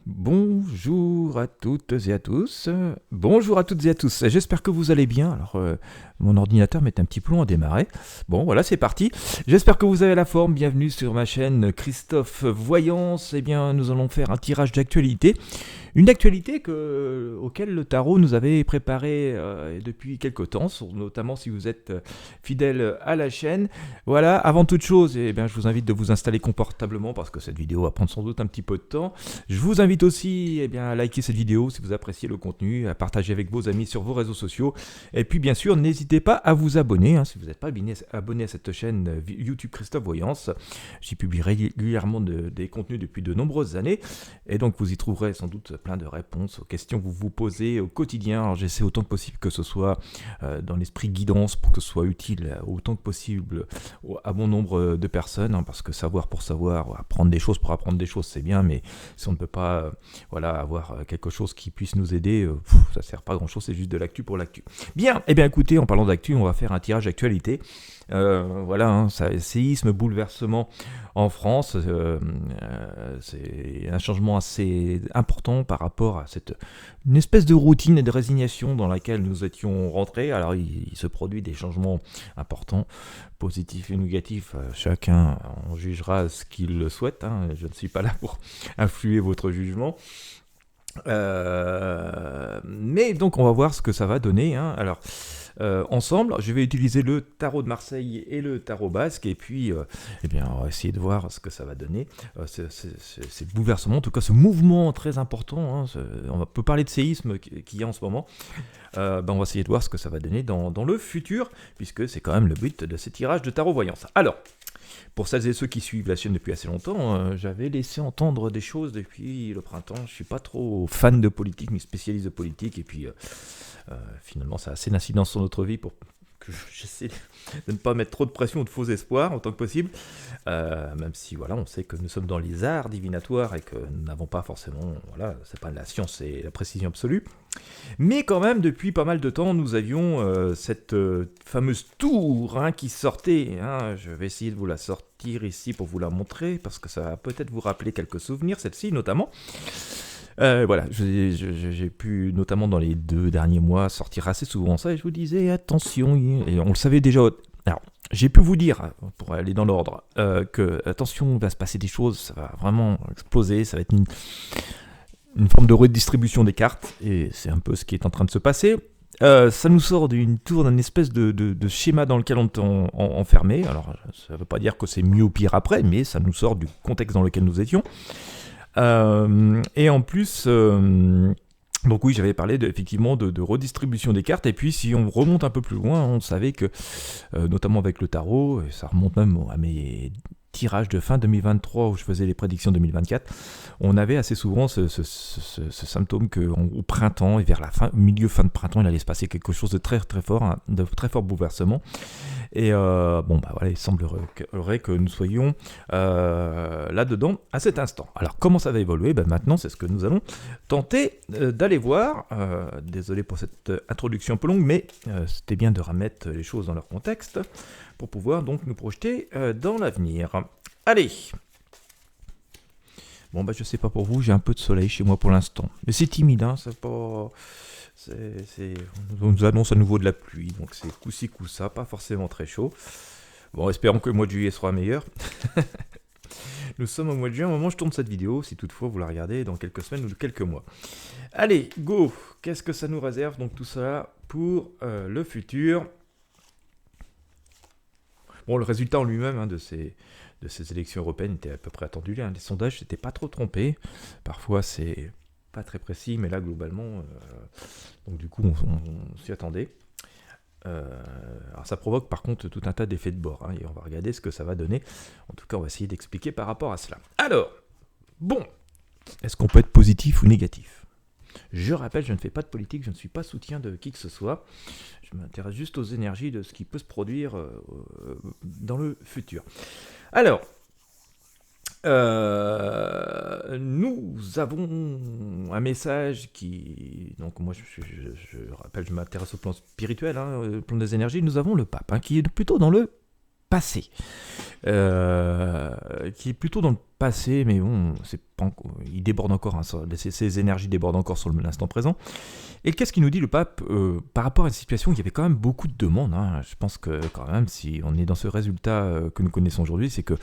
Bonjour à toutes et à tous. Bonjour à toutes et à tous. J'espère que vous allez bien. Alors, mon ordinateur met un petit peu long à démarrer. Bon, voilà, c'est parti. J'espère que vous avez la forme. Bienvenue sur ma chaîne Christophe Voyance. Eh bien, nous allons faire un tirage d'actualité. Une actualité auquel le tarot nous avait préparé depuis quelque temps, notamment si vous êtes fidèle à la chaîne. Voilà, avant toute chose, eh bien, je vous invite de vous installer confortablement parce que cette vidéo va prendre sans doute un petit peu de temps. Je vous invite aussi à liker cette vidéo si vous appréciez le contenu, à partager avec vos amis sur vos réseaux sociaux. Et puis bien sûr, n'hésitez pas à vous abonner, si vous n'êtes pas abonné à cette chaîne YouTube Christophe Voyance. J'y publie régulièrement des contenus depuis de nombreuses années. Et donc vous y trouverez sans doute plein de réponses aux questions que vous vous posez au quotidien. Alors j'essaie autant que possible que ce soit dans l'esprit guidance pour que ce soit utile autant que possible à bon nombre de personnes, parce que savoir pour savoir, apprendre des choses pour apprendre des choses, c'est bien, mais si on ne peut pas avoir quelque chose qui puisse nous aider, ça ne sert pas à grand chose, c'est juste de l'actu pour l'actu. Bien, et bien écoutez, en parlant d'actu, on va faire un tirage d'actualité. Séisme, bouleversement en France, c'est un changement assez important par rapport à une espèce de routine et de résignation dans laquelle nous étions rentrés. Alors il se produit des changements importants, positifs et négatifs, chacun en jugera ce qu'il le souhaite, je ne suis pas là pour influer votre jugement. Mais donc on va voir ce que ça va donner. Alors ensemble, je vais utiliser le tarot de Marseille et le tarot basque, et puis on va essayer de voir ce que ça va donner. Ces bouleversements, en tout cas ce mouvement très important, on peut parler de séisme qu'il y a en ce moment. On va essayer de voir ce que ça va donner dans le futur, puisque c'est quand même le but de ces tirages de tarot voyance. Alors, pour celles et ceux qui suivent la chaîne depuis assez longtemps, j'avais laissé entendre des choses depuis le printemps. Je suis pas trop fan de politique, ni spécialiste de politique, et puis finalement ça a assez d'incidence sur notre vie pour que j'essaie de ne pas mettre trop de pression ou de faux espoirs autant que possible, même si on sait que nous sommes dans les arts divinatoires et que nous n'avons pas forcément, c'est pas la science et la précision absolue. Mais quand même, depuis pas mal de temps, nous avions cette fameuse tour qui sortait. Je vais essayer de vous la sortir ici pour vous la montrer, parce que ça va peut-être vous rappeler quelques souvenirs, celle-ci notamment. J'ai pu, notamment dans les 2 derniers mois, sortir assez souvent ça, et je vous disais, attention, et on le savait déjà. Alors, j'ai pu vous dire, pour aller dans l'ordre, que, attention, il va se passer des choses, ça va vraiment exploser, ça va être une forme de redistribution des cartes, et c'est un peu ce qui est en train de se passer. Ça nous sort d'une tour, d'un espèce de schéma dans lequel on est enfermé. Alors, ça ne veut pas dire que c'est mieux ou pire après, mais ça nous sort du contexte dans lequel nous étions. Et en plus, donc oui, j'avais parlé effectivement de redistribution des cartes, et puis si on remonte un peu plus loin, on savait que, notamment avec le tarot, et ça remonte même à mes tirages de fin 2023 où je faisais les prédictions 2024, on avait assez souvent ce symptôme qu'au printemps et vers la milieu-fin de printemps, il allait se passer quelque chose de très très fort, de très fort bouleversement. Et il semblerait que nous soyons là-dedans à cet instant. Alors comment ça va évoluer ? Maintenant, c'est ce que nous allons tenter d'aller voir. Désolé pour cette introduction un peu longue, mais c'était bien de remettre les choses dans leur contexte pour pouvoir donc nous projeter dans l'avenir. Allez. Bon, je sais pas pour vous, j'ai un peu de soleil chez moi pour l'instant. Mais c'est timide, c'est pas... On nous annonce à nouveau de la pluie, donc c'est coup-ci, coup-ça, pas forcément très chaud. Bon, espérons que le mois de juillet sera meilleur. Nous sommes au mois de juin, au moment où je tourne cette vidéo, si toutefois vous la regardez dans quelques semaines ou quelques mois. Allez, go. Qu'est-ce que ça nous réserve, donc tout ça, pour le futur ? Bon, le résultat en lui-même de ces élections européennes était à peu près attendu. Les sondages s'étaient pas trop trompés. Parfois, c'est pas très précis, mais là, globalement, donc du coup, on s'y attendait. Alors ça provoque par contre tout un tas d'effets de bord, et on va regarder ce que ça va donner. En tout cas, on va essayer d'expliquer par rapport à cela. Alors, bon, est-ce qu'on peut être positif ou négatif ? Je rappelle, je ne fais pas de politique, je ne suis pas soutien de qui que ce soit. Je m'intéresse juste aux énergies de ce qui peut se produire dans le futur. Alors, nous avons un message qui... Donc moi, je rappelle, je m'intéresse au plan spirituel, au plan des énergies. Nous avons le pape, qui est plutôt dans le passé, qui est plutôt dans le passé, mais bon, c'est pas il déborde encore, ses énergies débordent encore sur l'instant présent. Et qu'est-ce qu'il nous dit le pape par rapport à une situation où il y avait quand même beaucoup de demandes, hein. Je pense que quand même, si on est dans ce résultat que nous connaissons aujourd'hui, c'est que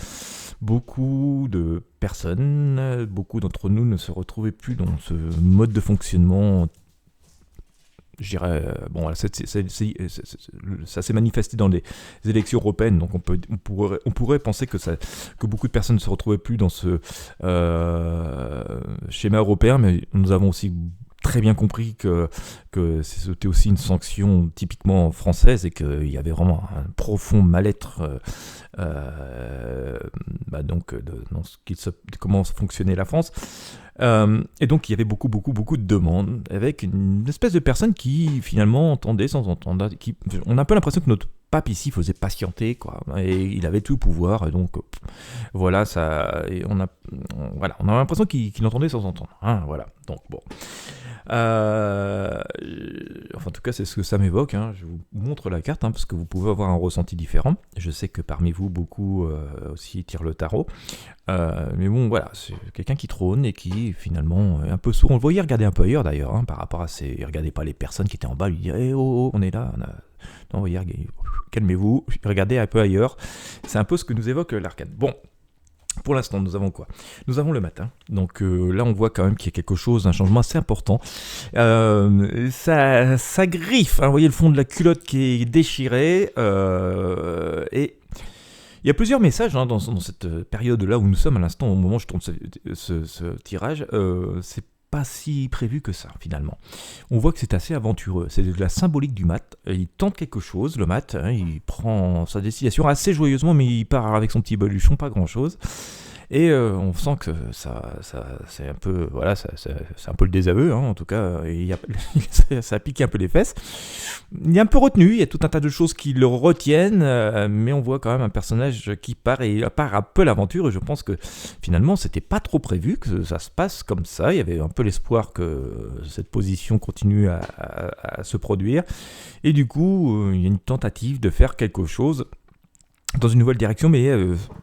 beaucoup de personnes, beaucoup d'entre nous ne se retrouvaient plus dans ce mode de fonctionnement. Je dirais, bon, ça s'est manifesté dans les élections européennes, donc on pourrait penser que beaucoup de personnes ne se retrouvaient plus dans ce schéma européen, mais nous avons aussi très bien compris que c'était aussi une sanction typiquement française et qu'il y avait vraiment un profond mal-être dans comment fonctionnait la France. Et donc il y avait beaucoup de demandes avec une espèce de personne qui finalement entendait sans entendre. On a un peu l'impression que notre pape ici faisait patienter, quoi, et il avait tout pouvoir, et donc voilà, ça, et on a l'impression qu'il entendait sans entendre, hein, voilà, donc bon. Enfin, en tout cas, c'est ce que ça m'évoque, hein. Je vous montre la carte, hein, parce que vous pouvez avoir un ressenti différent. Je sais que parmi vous, beaucoup aussi tirent le tarot. Mais bon, voilà, c'est quelqu'un qui trône et qui finalement est un peu sourd. On le voyait regarder un peu ailleurs d'ailleurs, hein, par rapport à ces. Il regardait pas les personnes qui étaient en bas, lui dire oh, on est là. Non, voyez, calmez-vous, regardez un peu ailleurs. C'est un peu ce que nous évoque l'arcane. Bon. Pour l'instant, nous avons quoi ? Nous avons le matin. Donc là, on voit quand même qu'il y a quelque chose, un changement assez important. Ça griffe, hein, vous voyez le fond de la culotte qui est déchiré. Et il y a plusieurs messages, hein, dans cette période-là où nous sommes à l'instant, au moment où je tourne ce tirage. C'est pas si prévu que ça, finalement. On voit que c'est assez aventureux. C'est de la symbolique du mat. Il tente quelque chose, le mat, hein, il prend sa destination assez joyeusement, mais il part avec son petit baluchon, pas grand-chose. Et on sent que ça c'est un peu, voilà, c'est un peu le désaveu, hein, en tout cas, ça pique un peu les fesses. Il est un peu retenu, il y a tout un tas de choses qui le retiennent, mais on voit quand même un personnage qui part un peu l'aventure, et je pense que finalement c'était pas trop prévu que ça se passe comme ça. Il y avait un peu l'espoir que cette position continue à se produire, et du coup il y a une tentative de faire quelque chose dans une nouvelle direction, mais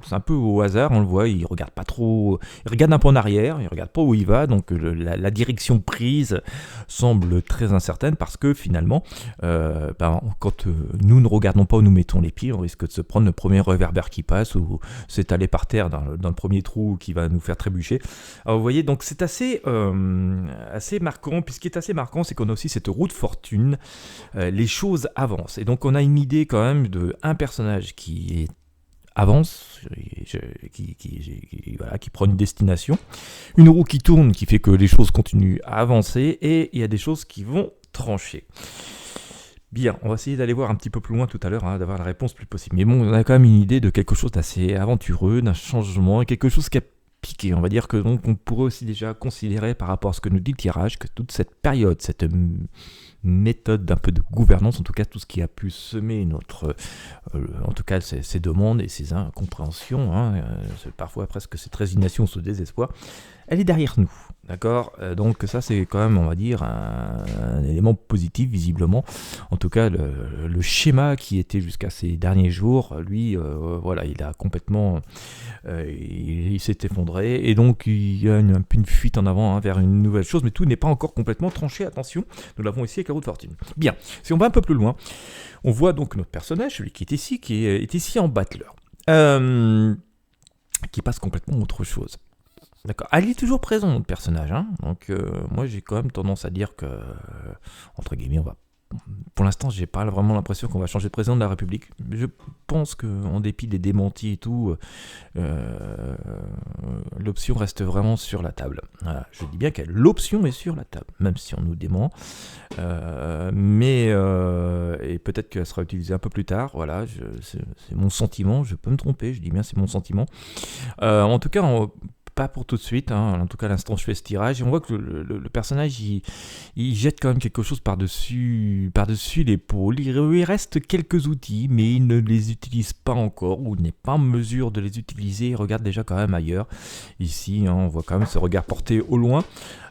c'est un peu au hasard, on le voit, il regarde pas trop, il regarde un peu en arrière, il regarde pas où il va, donc la direction prise semble très incertaine, parce que finalement, quand nous ne regardons pas où nous mettons les pieds, on risque de se prendre le premier réverbère qui passe, ou s'étaler par terre dans le premier trou qui va nous faire trébucher. Alors vous voyez, donc c'est assez marquant, puis ce qui est assez marquant, c'est qu'on a aussi cette roue de fortune, les choses avancent, et donc on a une idée quand même d'un personnage qui avance, qui prend une destination, une roue qui tourne qui fait que les choses continuent à avancer, et il y a des choses qui vont trancher. Bien, on va essayer d'aller voir un petit peu plus loin tout à l'heure, hein, d'avoir la réponse plus possible. Mais bon, on a quand même une idée de quelque chose d'assez aventureux, d'un changement, et quelque chose qui a piqué. On va dire que donc on pourrait aussi déjà considérer par rapport à ce que nous dit le tirage, que toute cette période, cette méthode d'un peu de gouvernance, en tout cas tout ce qui a pu semer en tout cas ces demandes et ces incompréhensions, hein, parfois presque cette résignation, ce désespoir, elle est derrière nous, d'accord ? Donc ça c'est quand même, on va dire, un élément positif visiblement. En tout cas le schéma qui était jusqu'à ces derniers jours, lui, voilà, il a complètement, il s'est effondré, et donc il y a une fuite en avant, hein, vers une nouvelle chose, mais tout n'est pas encore complètement tranché, attention, nous l'avons ici avec la roue de fortune. Bien, si on va un peu plus loin, on voit donc notre personnage, celui qui est ici en battleur, qui passe complètement à autre chose. D'accord. Elle est toujours présent, notre personnage, hein. Donc moi j'ai quand même tendance à dire que, entre guillemets, pour l'instant j'ai pas vraiment l'impression qu'on va changer de président de la République. Je pense qu'en dépit des démentis et tout, l'option reste vraiment sur la table. Voilà. Je dis bien que l'option est sur la table, même si on nous dément. Et peut-être qu'elle sera utilisée un peu plus tard. Voilà, c'est mon sentiment, je peux me tromper, je dis bien c'est mon sentiment. En tout cas, pas pour tout de suite, hein. En tout cas à l'instant je fais ce tirage, et on voit que le personnage il jette quand même quelque chose par-dessus l'épaule. Il lui reste quelques outils, mais il ne les utilise pas encore, ou il n'est pas en mesure de les utiliser. Il regarde déjà quand même ailleurs. Ici, hein, on voit quand même ce regard porté au loin.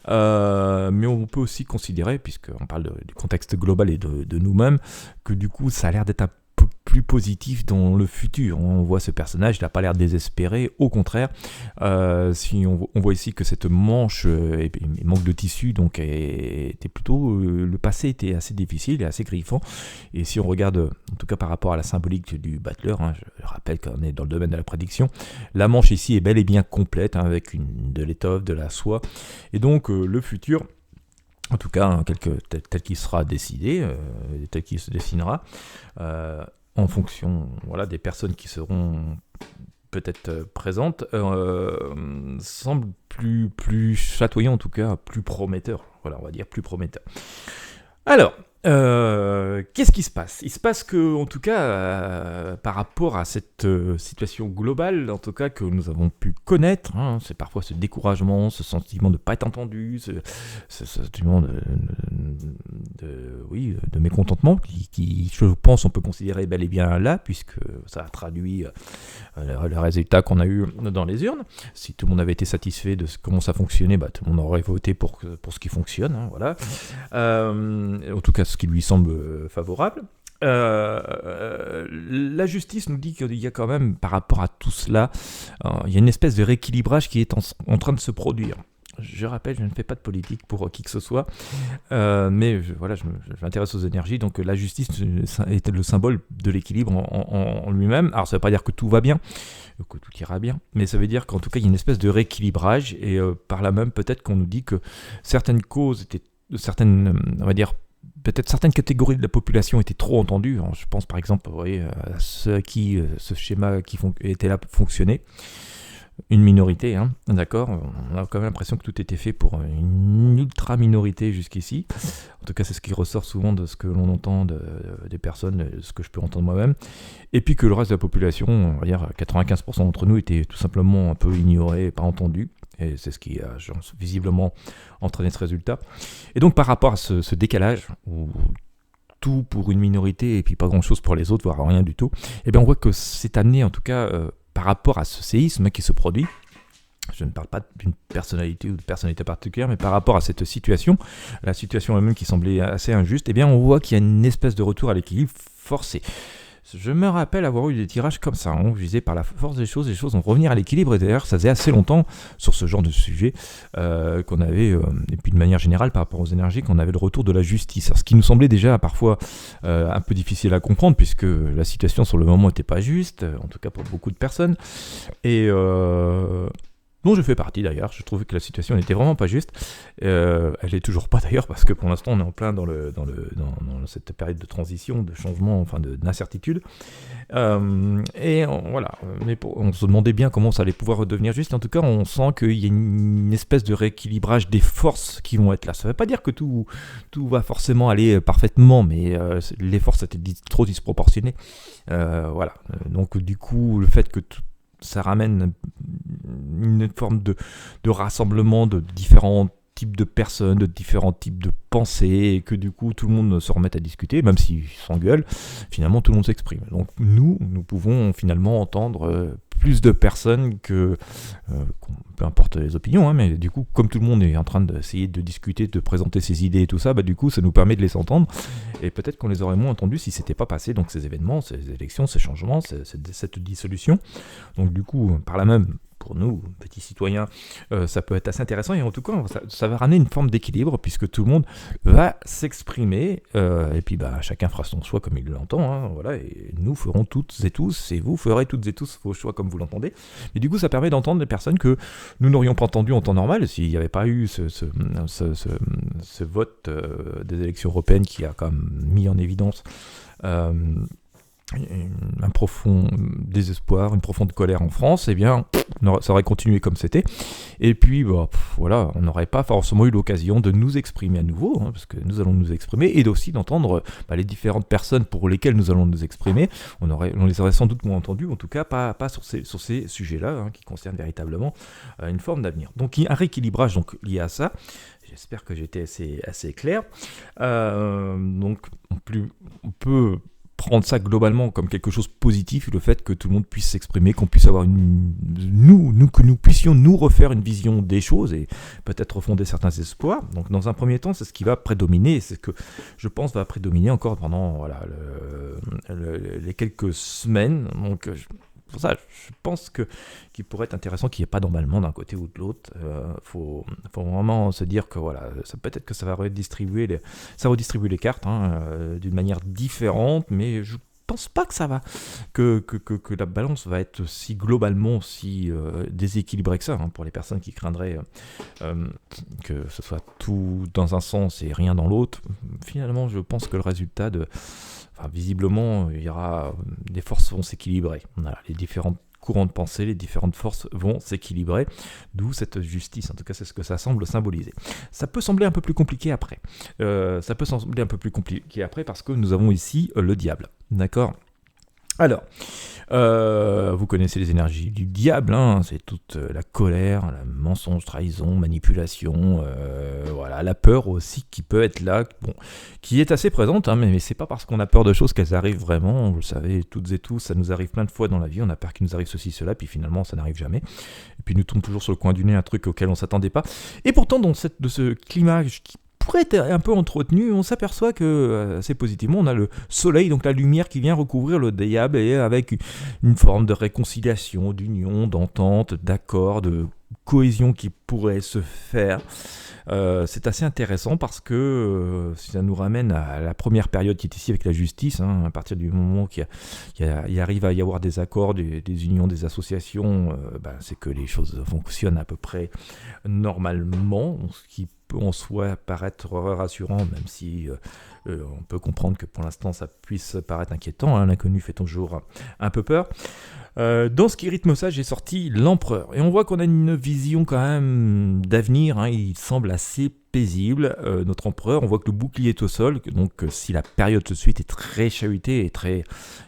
Mais on peut aussi considérer, puisqu'on parle du contexte global et de nous-mêmes, que du coup ça a l'air d'être un peu plus positif dans le futur. On voit ce personnage, il n'a pas l'air désespéré, au contraire. Si on voit ici que cette manche il manque de tissu, donc était plutôt le passé était assez difficile et assez griffant. Et si on regarde, en tout cas par rapport à la symbolique du battleur, je rappelle qu'on est dans le domaine de la prédiction, la manche ici est bel et bien complète, avec de l'étoffe, de la soie, et donc le futur. En tout cas, tel qu'il sera décidé, tel qu'il se dessinera, en fonction des personnes qui seront peut-être présentes, semble plus chatoyant, en tout cas plus prometteur. Voilà, on va dire plus prometteur. Alors, qu'est-ce qui se passe ? Il se passe que, en tout cas, par rapport à cette situation globale, en tout cas que nous avons pu connaître, c'est parfois ce découragement, ce sentiment de ne pas être entendu, ce sentiment de mécontentement, qui, je pense, on peut considérer bel et bien là, puisque ça a traduit le résultat qu'on a eu dans les urnes. Si tout le monde avait été satisfait de comment ça fonctionnait, tout le monde aurait voté pour ce qui fonctionne, voilà. En tout cas, ce qui lui semble favorable. La justice nous dit qu'il y a quand même, par rapport à tout cela, il y a une espèce de rééquilibrage qui est en train de se produire. Je rappelle, je ne fais pas de politique pour qui que ce soit, mais je m'intéresse aux énergies, donc la justice est le symbole de l'équilibre en lui-même. Alors ça ne veut pas dire que tout va bien, que tout ira bien, mais ça veut dire qu'en tout cas il y a une espèce de rééquilibrage, et par là même peut-être qu'on nous dit que certaines causes étaient, on va dire, peut-être certaines catégories de la population étaient trop entendues. Je pense par exemple à ceux à qui ce schéma qui était là fonctionnait. Une minorité, d'accord. On a quand même l'impression que tout était fait pour une ultra-minorité jusqu'ici. En tout cas, c'est ce qui ressort souvent de ce que l'on entend des personnes, de ce que je peux entendre moi-même. Et puis que le reste de la population, on va dire 95% d'entre nous, étaient tout simplement un peu ignorés et pas entendus. Et c'est ce qui a visiblement entraîné ce résultat. Et donc par rapport à ce décalage, où tout pour une minorité et puis pas grand-chose pour les autres, voire rien du tout, eh bien on voit que c'est amené, en tout cas, par rapport à ce séisme qui se produit, je ne parle pas d'une personnalité ou de personnalité particulière, mais par rapport à cette situation, la situation elle-même qui semblait assez injuste, eh bien on voit qu'il y a une espèce de retour à l'équilibre forcé. Je me rappelle avoir eu des tirages comme ça, on disait par la force des choses vont revenir à l'équilibre, et d'ailleurs ça faisait assez longtemps sur ce genre de sujet qu'on avait, et puis de manière générale par rapport aux énergies, qu'on avait le retour de la justice. Alors, ce qui nous semblait déjà parfois un peu difficile à comprendre, puisque la situation sur le moment n'était pas juste, en tout cas pour beaucoup de personnes, et dont je fais partie d'ailleurs. Je trouvais que la situation n'était vraiment pas juste. Elle est toujours pas d'ailleurs, parce que pour l'instant on est en plein dans cette période de transition, de changement, enfin d'incertitude. Voilà. Mais on se demandait bien comment ça allait pouvoir redevenir juste. En tout cas, on sent qu'il y a une espèce de rééquilibrage des forces qui vont être là. Ça ne veut pas dire que tout va forcément aller parfaitement, mais les forces étaient trop disproportionnées. Voilà. Donc du coup, le fait que ça ramène une forme de rassemblement de différents types de personnes, de différents types de pensées, et que du coup tout le monde se remette à discuter, même s'ils s'engueulent, finalement tout le monde s'exprime. Donc nous pouvons finalement entendre plus de personnes que, peu importe les opinions, mais du coup, comme tout le monde est en train d'essayer de discuter, de présenter ses idées et tout ça, du coup ça nous permet de les entendre, et peut-être qu'on les aurait moins entendus si c'était pas passé, donc ces événements, ces élections, ces changements, cette dissolution. Donc du coup, par là même, pour nous, petits citoyens, ça peut être assez intéressant, et en tout cas, ça va ramener une forme d'équilibre, puisque tout le monde va s'exprimer, et puis chacun fera son choix comme il l'entend, voilà, et nous ferons toutes et tous, et vous ferez toutes et tous vos choix comme vous l'entendez. Et du coup, ça permet d'entendre des personnes que nous n'aurions pas entendues en temps normal, s'il n'y avait pas eu ce vote des élections européennes qui a quand même mis en évidence un profond désespoir, une profonde colère en France, eh bien, ça aurait continué comme c'était. Et puis, voilà, on n'aurait pas forcément eu l'occasion de nous exprimer à nouveau, parce que nous allons nous exprimer, et aussi d'entendre les différentes personnes pour lesquelles nous allons nous exprimer. On les aurait sans doute moins entendues, en tout cas pas sur ces sujets-là, qui concernent véritablement une forme d'avenir. Donc, il y a un rééquilibrage lié à ça. J'espère que j'ai été assez clair. Donc, on peut prendre ça globalement comme quelque chose de positif, le fait que tout le monde puisse s'exprimer, qu'on puisse avoir que nous puissions nous refaire une vision des choses et peut-être refonder certains espoirs. Donc dans un premier temps, c'est ce qui va prédominer, et c'est ce que je pense va prédominer encore pendant les quelques semaines. Donc pour ça, je pense qu'il pourrait être intéressant qu'il n'y ait pas d'emballement d'un côté ou de l'autre. Faut vraiment se dire que voilà, ça peut-être que ça va redistribuer les cartes d'une manière différente, mais je pense pas que ça va, que la balance va être si globalement si déséquilibrée que ça, pour les personnes qui craindraient que ce soit tout dans un sens et rien dans l'autre. Finalement, je pense que le résultat visiblement, il y aura les forces vont s'équilibrer. Voilà, les différents courants de pensée, les différentes forces vont s'équilibrer, d'où cette justice. En tout cas, c'est ce que ça semble symboliser. Ça peut sembler un peu plus compliqué après. Parce que nous avons ici le diable. D'accord ? Alors, vous connaissez les énergies du diable, c'est toute la colère, la mensonge, trahison, manipulation, la peur aussi qui peut être là, qui est assez présente, mais c'est pas parce qu'on a peur de choses qu'elles arrivent vraiment. Vous le savez toutes et tous, ça nous arrive plein de fois dans la vie, on a peur qu'il nous arrive ceci, cela, puis finalement ça n'arrive jamais. Et puis nous tombe toujours sur le coin du nez un truc auquel on s'attendait pas. Et pourtant de ce climat qui pourrait être un peu entretenu, on s'aperçoit que assez positivement, on a le soleil, donc la lumière qui vient recouvrir le diable, et avec une forme de réconciliation, d'union, d'entente, d'accord, de cohésion qui pourrait se faire. C'est assez intéressant parce que ça nous ramène à la première période qui est ici avec la justice, à partir du moment qu'il arrive à y avoir des accords, des unions, des associations, c'est que les choses fonctionnent à peu près normalement, ce qui peut en soi paraître rassurant, même si on peut comprendre que pour l'instant ça puisse paraître inquiétant, l'inconnu fait toujours un peu peur. Dans ce qui rythme ça, j'ai sorti l'Empereur. Et on voit qu'on a une vision quand même d'avenir, il semble assez paisible, notre Empereur. On voit que le bouclier est au sol, donc si la période de suite est très chahutée et très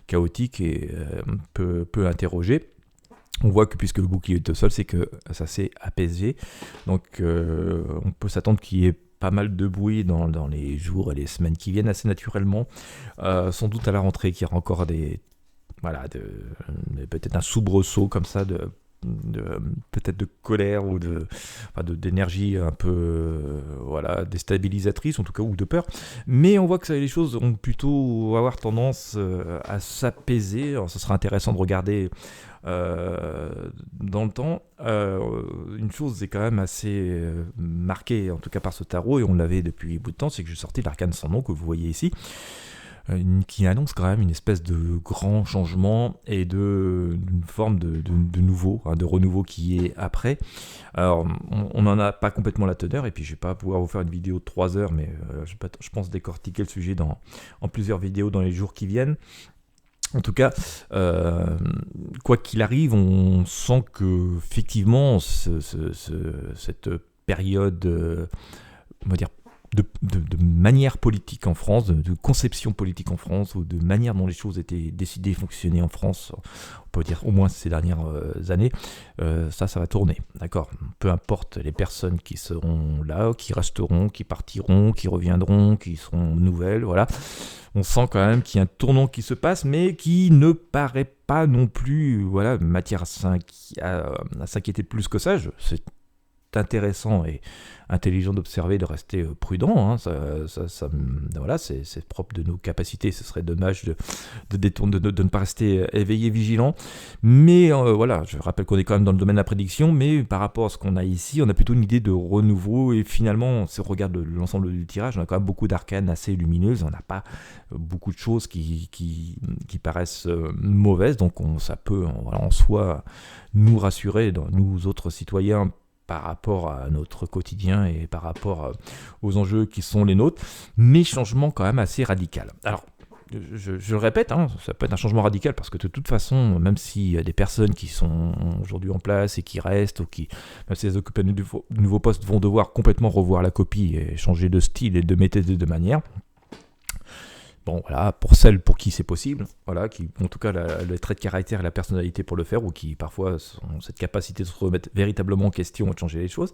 chaotique et peut interroger, on voit que puisque le bouclier est au sol, c'est que ça s'est apaisé. Donc on peut s'attendre qu'il y ait pas mal de bruit dans les jours et les semaines qui viennent assez naturellement. Sans doute à la rentrée, qu'il y aura encore peut-être un soubresaut comme ça peut-être de colère ou d'énergie un peu déstabilisatrice en tout cas, ou de peur, mais on voit que les choses vont plutôt avoir tendance à s'apaiser. Alors, ce sera intéressant de regarder dans le temps. Une chose est quand même assez marquée en tout cas par ce tarot, et on l'avait depuis bout de temps, c'est que j'ai sorti l'arcane sans nom que vous voyez ici, qui annonce quand même une espèce de grand changement et d'une forme de nouveau, de renouveau qui est après. Alors, on n'en a pas complètement la teneur, et puis je vais pas pouvoir vous faire une vidéo de 3 heures, mais je pense décortiquer le sujet en plusieurs vidéos dans les jours qui viennent. En tout cas, quoi qu'il arrive, on sent que effectivement cette période, on va dire, de manière politique en France, de conception politique en France, ou de manière dont les choses étaient décidées et fonctionnaient en France, on peut dire au moins ces dernières années, ça va tourner, d'accord. Peu importe les personnes qui seront là, qui resteront, qui partiront, qui reviendront, qui seront nouvelles, voilà. On sent quand même qu'il y a un tournant qui se passe, mais qui ne paraît pas non plus, matière à s'inquiéter plus que ça. C'est intéressant et intelligent d'observer, de rester prudent, c'est propre de nos capacités. Ce serait dommage de ne pas rester éveillé, vigilant, mais je rappelle qu'on est quand même dans le domaine de la prédiction, mais par rapport à ce qu'on a ici, on a plutôt une idée de renouveau, et finalement, si on regarde l'ensemble du tirage, on a quand même beaucoup d'arcanes assez lumineuses, on n'a pas beaucoup de choses qui paraissent mauvaises, donc ça peut en soi nous rassurer, nous autres citoyens, par rapport à notre quotidien et par rapport aux enjeux qui sont les nôtres, mais changement quand même assez radical. Alors, je le répète, ça peut être un changement radical parce que de toute façon, même s'il y a des personnes qui sont aujourd'hui en place et qui restent, ou qui, même si elles occupent un nouveau poste, vont devoir complètement revoir la copie et changer de style et de méthode et de manière, Bon, voilà, pour celles pour qui c'est possible, voilà, qui en tout cas le trait de caractère et la personnalité pour le faire, ou qui parfois ont cette capacité de se remettre véritablement en question et de changer les choses.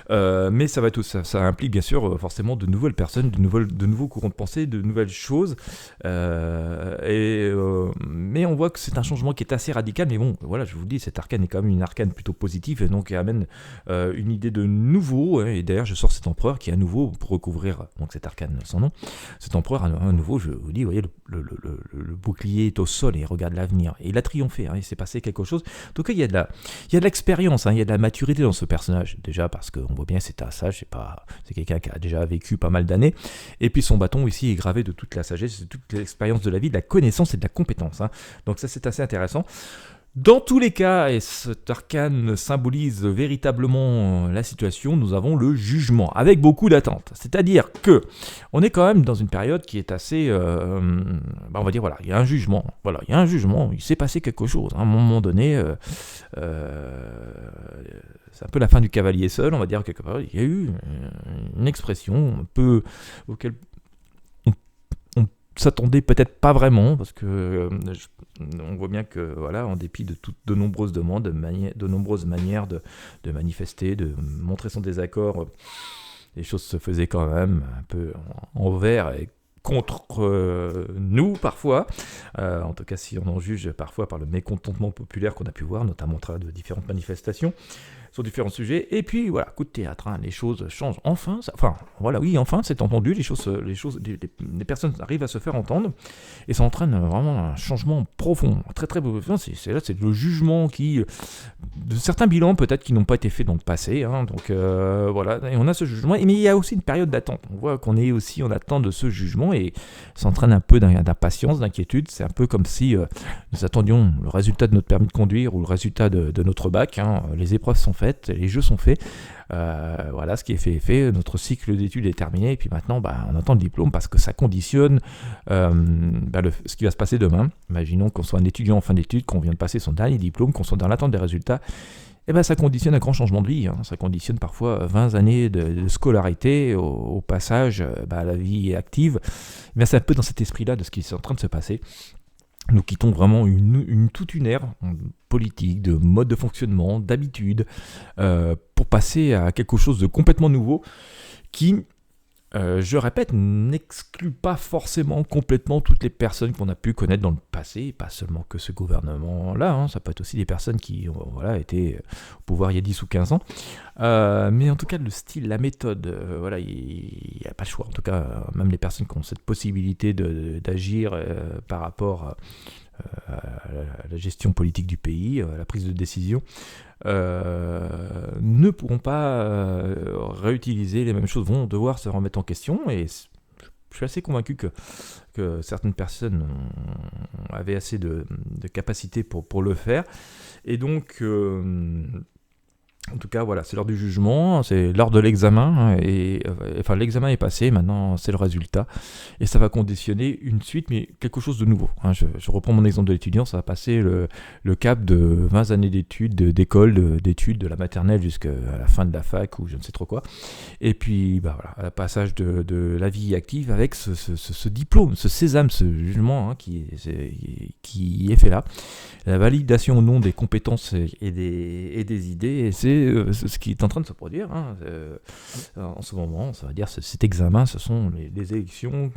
Mais ça va tout, ça implique bien sûr forcément de nouvelles personnes, de nouveaux courants de pensée, de nouvelles choses. Mais on voit que c'est un changement qui est assez radical. Mais bon, voilà, je vous dis, cet arcane est quand même une arcane plutôt positive, et donc amène une idée de nouveau. Et d'ailleurs, je sors cet empereur qui à nouveau, pour recouvrir donc cet arcane sans nom, cet empereur à nouveau, je vous dis, vous voyez, le bouclier est au sol et il regarde l'avenir. Et il a triomphé, il s'est passé quelque chose. En tout cas, il y a de l'expérience, il y a de la maturité dans ce personnage. Déjà parce qu'on voit bien c'est un sage, c'est quelqu'un qui a déjà vécu pas mal d'années. Et puis son bâton ici est gravé de toute la sagesse, de toute l'expérience de la vie, de la connaissance et de la compétence. Donc ça, c'est assez intéressant. Dans tous les cas, et cet arcane symbolise véritablement la situation, nous avons le jugement, avec beaucoup d'attentes. C'est-à-dire que on est quand même dans une période qui est assez... on va dire, voilà, il y a un jugement. Voilà, il y a un jugement, il s'est passé quelque chose. À un moment donné, c'est un peu la fin du cavalier seul, on va dire quelque part. Il y a eu une expression un peu auquel s'attendait peut-être pas vraiment, parce que on voit bien que voilà, en dépit de nombreuses demandes, de nombreuses manières de manifester, de montrer son désaccord, les choses se faisaient quand même un peu envers et contre nous parfois, en tout cas si on en juge parfois par le mécontentement populaire qu'on a pu voir, notamment au travers de différentes manifestations sur différents sujets. Et puis voilà, coup de théâtre, les choses changent enfin. Enfin c'est entendu, les personnes arrivent à se faire entendre, et ça entraîne vraiment un changement profond, très très profond. C'est le jugement de certains bilans peut-être qui n'ont pas été faits dans le passé, donc voilà, et on a ce jugement, mais il y a aussi une période d'attente. On voit qu'on est aussi en attente de ce jugement, et ça entraîne un peu d'impatience, d'inquiétude. C'est un peu comme si nous attendions le résultat de notre permis de conduire ou le résultat de notre bac. Les épreuves sont faites, les jeux sont faits, voilà, ce qui est fait est fait, notre cycle d'études est terminé, et puis maintenant on attend le diplôme parce que ça conditionne ce qui va se passer demain. Imaginons qu'on soit un étudiant en fin d'études, qu'on vient de passer son dernier diplôme, qu'on soit dans l'attente des résultats. Ça conditionne un grand changement de vie, ça conditionne parfois 20 années de scolarité au passage à la vie active. C'est un peu dans cet esprit-là de ce qui est en train de se passer. Nous quittons vraiment toute une ère politique, de mode de fonctionnement, d'habitude, pour passer à quelque chose de complètement nouveau qui, je répète, n'exclut pas forcément complètement toutes les personnes qu'on a pu connaître dans le passé, et pas seulement que ce gouvernement-là, ça peut être aussi des personnes qui étaient au pouvoir il y a 10 ou 15 ans. Mais en tout cas, le style, la méthode, il n'y a pas le choix. En tout cas, même les personnes qui ont cette possibilité d'agir par rapport à la gestion politique du pays, à la prise de décision, ne pourront pas réutiliser les mêmes choses, vont devoir se remettre en question. Et je suis assez convaincu que certaines personnes avaient assez de capacité pour le faire. Et donc... en tout cas, voilà, c'est l'heure du jugement, c'est l'heure de l'examen, l'examen est passé, maintenant c'est le résultat, et ça va conditionner une suite, mais quelque chose de nouveau. Je reprends mon exemple de l'étudiant, ça va passer le cap de 20 années d'études, d'études, de la maternelle jusqu'à la fin de la fac, ou je ne sais trop quoi, et puis le passage de la vie active avec ce diplôme, ce sésame, ce jugement qui est fait là, la validation au nom des compétences et des idées, et c'est ce qui est en train de se produire en ce moment. Ça va dire cet examen, ce sont les élections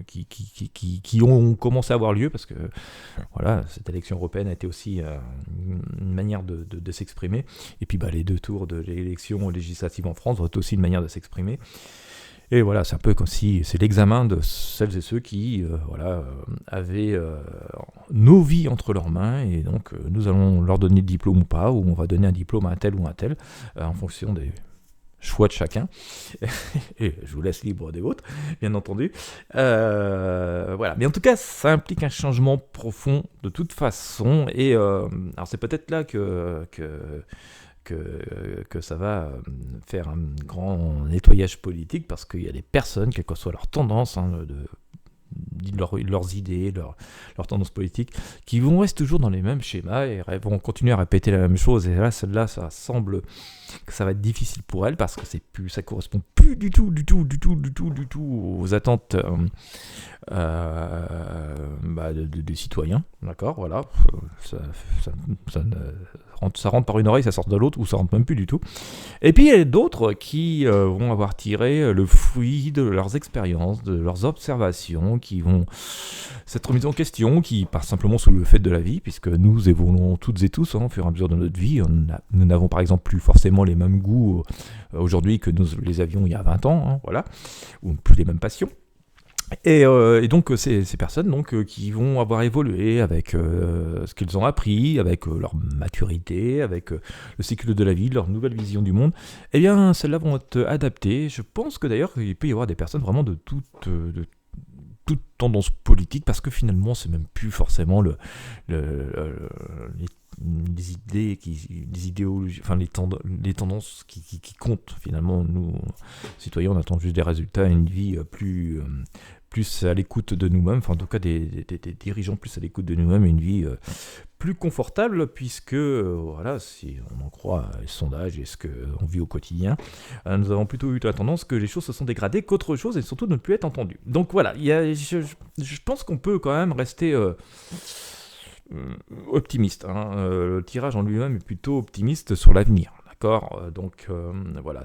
qui ont commencé à avoir lieu, parce que voilà, cette élection européenne a été aussi une manière de s'exprimer, et puis les 2 tours de l'élection législative en France vont être aussi une manière de s'exprimer. Et voilà, c'est un peu comme si c'est l'examen de celles et ceux qui avaient nos vies entre leurs mains, et donc nous allons leur donner le diplôme ou pas, ou on va donner un diplôme à un tel ou un tel, en fonction des choix de chacun. Et je vous laisse libre des vôtres, bien entendu. Voilà, mais en tout cas, ça implique un changement profond de toute façon, et alors c'est peut-être là que ça va faire un grand nettoyage politique, parce qu'il y a des personnes, quelle que soit leur tendance leurs idées, leurs tendances politiques, qui vont rester toujours dans les mêmes schémas et vont continuer à répéter la même chose. Et là, celle-là, ça semble que ça va être difficile pour elles parce que ça correspond plus du tout aux attentes des citoyens. D'accord, voilà. Ça rentre par une oreille, ça sort de l'autre, ou ça rentre même plus du tout. Et puis il y a d'autres qui vont avoir tiré le fruit de leurs expériences, de leurs observations, qui vont s'être remis en question, qui part simplement sous le fait de la vie, puisque nous évoluons toutes et tous au fur et à mesure de notre vie. Nous n'avons par exemple plus forcément les mêmes goûts aujourd'hui que nous les avions il y a 20 ans, voilà, ou plus les mêmes passions. Et donc ces personnes qui vont avoir évolué avec ce qu'ils ont appris, avec leur maturité, avec le cycle de la vie, leur nouvelle vision du monde, eh bien celles-là vont être adaptées. Je pense que d'ailleurs il peut y avoir des personnes vraiment de toute tendance politique, parce que finalement c'est même plus forcément les idéologies, enfin les tendances qui comptent finalement. Nous, citoyens, on attend juste des résultats et une vie plus à l'écoute de nous-mêmes, enfin en tout cas des dirigeants plus à l'écoute de nous-mêmes, et une vie plus confortable, puisque voilà, si on en croit les sondages et ce qu'on vit au quotidien, nous avons plutôt eu la tendance que les choses se sont dégradées qu'autre chose, et surtout de ne plus être entendues. Donc voilà, je pense qu'on peut quand même rester optimiste. Le tirage en lui-même est plutôt optimiste sur l'avenir. Donc voilà,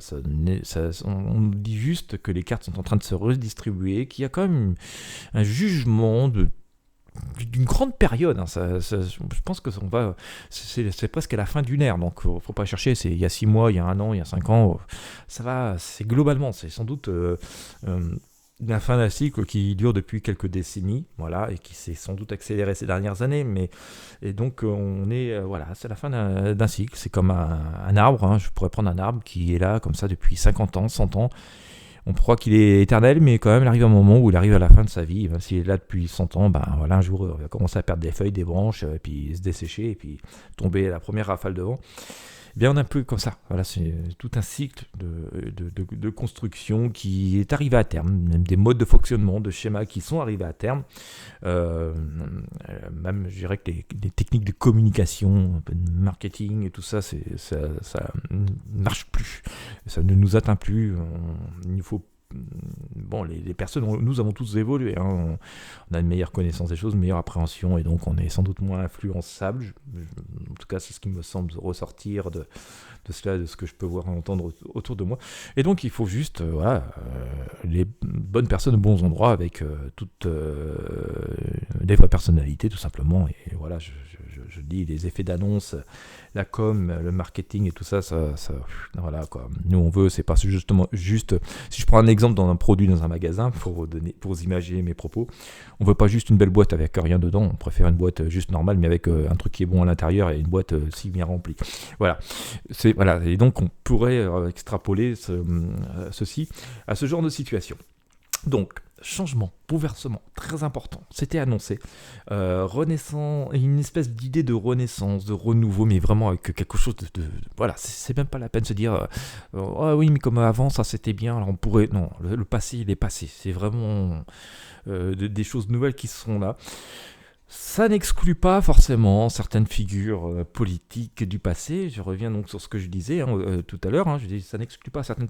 on dit juste que les cartes sont en train de se redistribuer, qu'il y a quand même un jugement d'une grande période. Je pense que c'est presque à la fin d'une ère, donc faut pas chercher. C'est il y a 6 mois, il y a 1 an, il y a 5 ans. Ça va, c'est globalement, c'est sans doute la fin d'un cycle qui dure depuis quelques décennies, voilà, et qui s'est sans doute accéléré ces dernières années, et donc on est, voilà, c'est la fin d'un cycle. C'est comme un arbre, hein. Je pourrais prendre un arbre qui est là comme ça depuis 50 ans, 100 ans. On croit qu'il est éternel, mais quand même il arrive un moment où il arrive à la fin de sa vie. Même s'il est là depuis 100 ans, ben voilà, un jour il va commencer à perdre des feuilles, des branches, et puis se dessécher, et puis tomber à la première rafale de vent. Bien, on est un peu comme ça. Voilà, c'est tout un cycle de construction qui est arrivé à terme, même des modes de fonctionnement, de schémas qui sont arrivés à terme. Même, je dirais que les techniques de communication, un peu de marketing et tout ça, ça ne marche plus. Ça ne nous atteint plus. Il faut bon, les personnes, nous avons tous évolué, hein. On a une meilleure connaissance des choses, une meilleure appréhension, et donc on est sans doute moins influençable. En tout cas, c'est ce qui me semble ressortir de cela, de ce que je peux voir et entendre autour de moi. Et donc il faut juste les bonnes personnes aux bons endroits, avec toutes des vraies personnalités, tout simplement. Et voilà, je dis, les effets d'annonce, la com, le marketing et tout ça, voilà quoi. Nous on veut, c'est pas justement juste. Si je prends un exemple dans un produit dans un magasin, pour vous imaginer mes propos, on veut pas juste une belle boîte avec rien dedans. On préfère une boîte juste normale, mais avec un truc qui est bon à l'intérieur, et une boîte si bien remplie. Voilà. Et donc on pourrait extrapoler ceci à ce genre de situation. Donc, changement, bouleversement, très important, c'était annoncé. Renaissance, une espèce d'idée de renaissance, de renouveau, mais vraiment avec quelque chose de voilà, c'est même pas la peine de se dire ah oui, mais comme avant, ça c'était bien, alors on pourrait. Non, le passé, il est passé. C'est vraiment des choses nouvelles qui seront là. Ça n'exclut pas forcément certaines figures politiques du passé. Je reviens donc sur ce que je disais tout à l'heure. Je dis, ça n'exclut pas certaines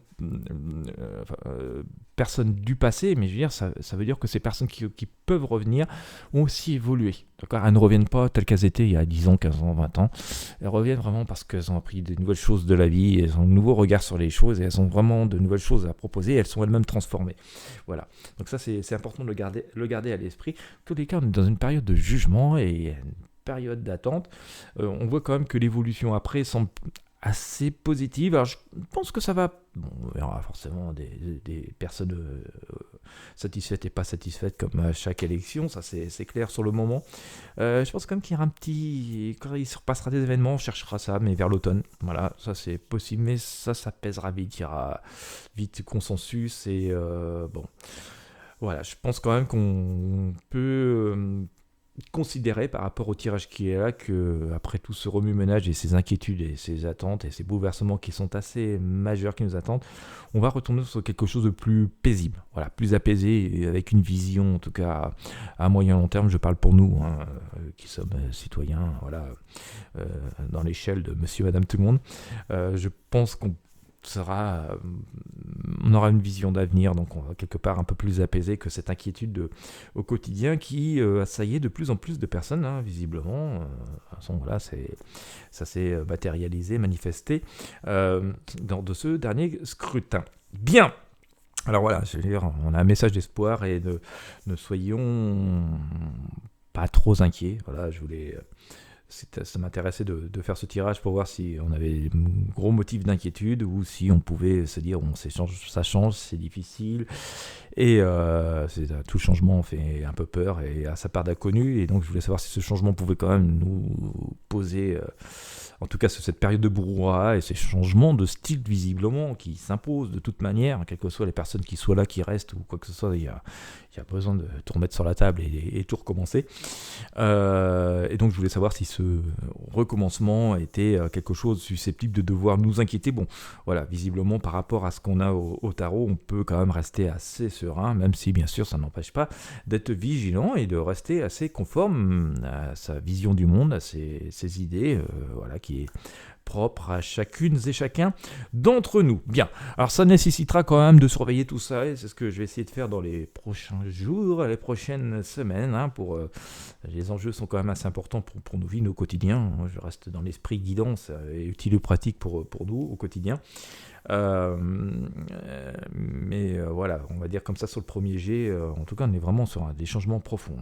personnes du passé, mais je veux dire, ça veut dire que ces personnes qui peuvent revenir ont aussi évolué. D'accord ? Elles ne reviennent pas telles qu'elles étaient il y a 10 ans, 15 ans, 20 ans. Elles reviennent vraiment parce qu'elles ont appris de nouvelles choses de la vie, elles ont un nouveau regard sur les choses, et elles ont vraiment de nouvelles choses à proposer, et elles sont elles-mêmes transformées. Voilà. Donc ça, c'est important de le garder à l'esprit. En tous les cas, on est dans une période de jugement et une période d'attente. On voit quand même que l'évolution après semble assez positive. Alors je pense que ça va. Bon, on verra forcément des personnes satisfaites et pas satisfaites comme à chaque élection, ça c'est clair sur le moment. Je pense quand même qu'il y aura quand il se repassera des événements, on cherchera ça, mais vers l'automne. Voilà, ça c'est possible, mais ça pèsera vite, il y aura vite consensus, et bon. Voilà, je pense quand même qu'on peut considérer par rapport au tirage qui est là que après tout ce remue-ménage et ces inquiétudes et ces attentes et ces bouleversements qui sont assez majeurs qui nous attendent, on va retourner sur quelque chose de plus paisible, voilà, plus apaisé et avec une vision en tout cas à moyen long terme. Je parle pour nous qui sommes citoyens, voilà, dans l'échelle de Monsieur, Madame, tout le monde. Je pense qu'on on aura une vision d'avenir, donc on va quelque part un peu plus apaisé que cette inquiétude au quotidien qui assaillait de plus en plus de personnes, visiblement. De toute façon, voilà, ça s'est matérialisé, manifesté lors de ce dernier scrutin. Bien. Alors voilà, je veux dire, on a un message d'espoir et ne soyons pas trop inquiets. Voilà, je voulais... Ça m'intéressait de faire ce tirage pour voir si on avait gros motifs d'inquiétude ou si on pouvait se dire ça change, c'est difficile et tout changement fait un peu peur et a sa part d'inconnu, et donc je voulais savoir si ce changement pouvait quand même nous poser en tout cas sur cette période de brouhaha et ces changements de style visiblement qui s'imposent de toute manière, quelles que soient les personnes qui soient là, qui restent ou quoi que ce soit. Il y a besoin de tout remettre sur la table et tout recommencer. Et donc je voulais savoir si ce recommencement était quelque chose susceptible de devoir nous inquiéter. Bon, voilà, visiblement par rapport à ce qu'on a au tarot, on peut quand même rester assez serein, même si bien sûr ça n'empêche pas d'être vigilant et de rester assez conforme à sa vision du monde, à ses idées, voilà, qui est propre à chacune et chacun d'entre nous. Bien, alors ça nécessitera quand même de surveiller tout ça, et c'est ce que je vais essayer de faire dans les prochains jours, les prochaines semaines, les enjeux sont quand même assez importants pour nos vies, nos quotidiens. Moi, je reste dans l'esprit guidance et utile et pratique pour nous au quotidien. Mais voilà, on va dire comme ça sur le premier jet, en tout cas on est vraiment sur des changements profonds.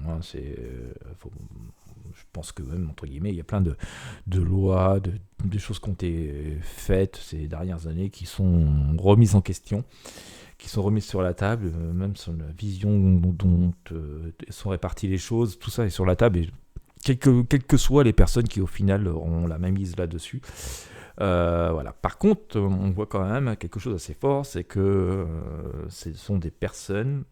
Je pense que même, entre guillemets, il y a plein de lois, de choses qui ont été faites ces dernières années qui sont remises en question, qui sont remises sur la table, même sur la vision dont sont réparties les choses, tout ça est sur la table, et quelles que soient les personnes qui au final auront la même mise là-dessus. Voilà. Par contre, on voit quand même quelque chose d'assez fort, c'est que ce sont des personnes...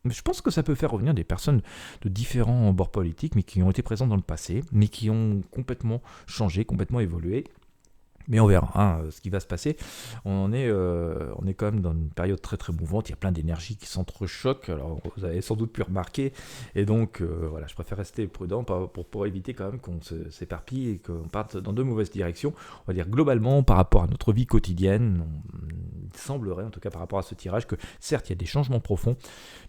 Je pense que ça peut faire revenir des personnes de différents bords politiques, mais qui ont été présentes dans le passé, mais qui ont complètement changé, complètement évolué. Mais on verra ce qui va se passer. On est quand même dans une période très très mouvante. Il y a plein d'énergies qui s'entrechoquent. Alors vous avez sans doute pu remarquer. Et donc voilà, je préfère rester prudent pour éviter quand même qu'on s'éparpille et qu'on parte dans de mauvaises directions. On va dire globalement par rapport à notre vie quotidienne, il semblerait en tout cas par rapport à ce tirage que certes il y a des changements profonds,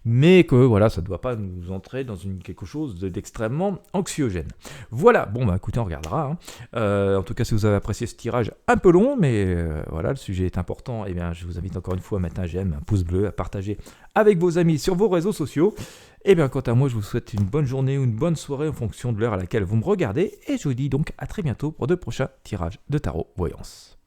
mais que voilà, ça ne doit pas nous entrer dans quelque chose d'extrêmement anxiogène. Voilà, bon bah écoutez, on regardera. En tout cas, si vous avez apprécié ce tirage un peu long, mais voilà, le sujet est important, et bien je vous invite encore une fois à mettre un j'aime, un pouce bleu, à partager avec vos amis sur vos réseaux sociaux. Et bien quant à moi, je vous souhaite une bonne journée ou une bonne soirée en fonction de l'heure à laquelle vous me regardez, et je vous dis donc à très bientôt pour de prochains tirages de tarot voyance.